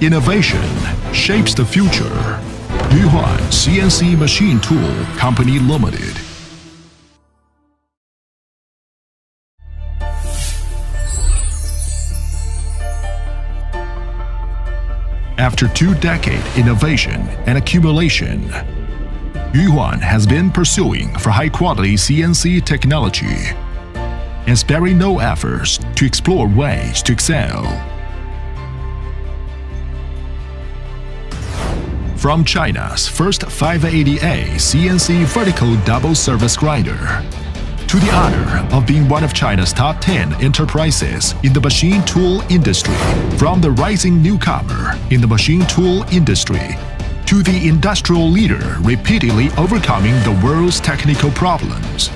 Innovation shapes the future. YUHUAN CNC Machine Tool Company Limited. After 2-decade innovation and accumulation, YUHUAN has been pursuing for high-quality CNC technology and sparing no efforts to explore ways to excel. From China's first 580A CNC vertical double service grinder to the honor of being one of China's top 10 enterprises in the machine tool industry, from the rising newcomer in the machine tool industry to the industrial leader repeatedly overcoming the world's technical problems,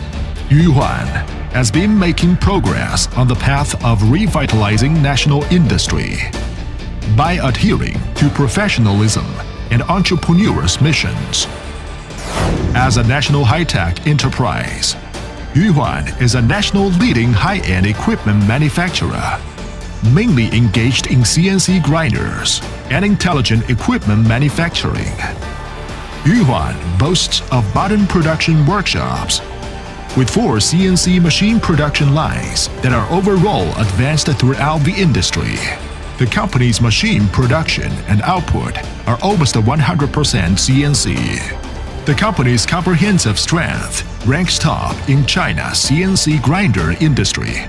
YUHUAN has been making progress on the path of revitalizing national industry by adhering to professionalism and entrepreneur's missions. As a national high-tech enterprise, YUHUAN is a national leading high-end equipment manufacturer, mainly engaged in CNC grinders and intelligent equipment manufacturing. YUHUAN boasts of modern production workshops with 4 CNC machine production lines that are overall advanced throughout the industry. The company's machine production and output are almost 100% CNC. The company's comprehensive strength ranks top in China's CNC grinder industry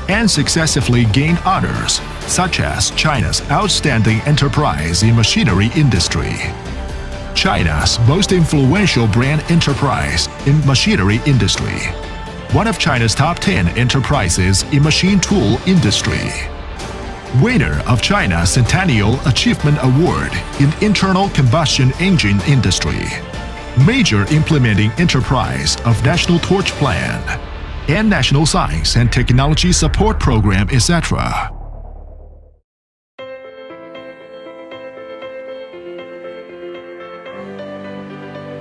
and successively gained honors such as China's Outstanding Enterprise in Machinery Industry, China's most influential brand enterprise in machinery industry, one of China's top 10 enterprises in machine tool industry, winner of China's Centennial Achievement Award in internal combustion engine industry, major implementing enterprise of National Torch Plan, and National Science and Technology Support Program, etc.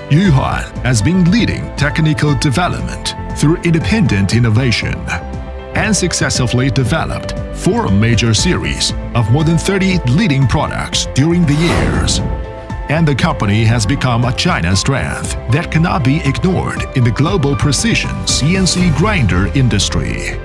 YUHUAN has been leading technical development through independent innovation and successfully developed 4 major series of more than 30 leading products during the years. And the company has become a China strength that cannot be ignored in the global precision CNC grinder industry.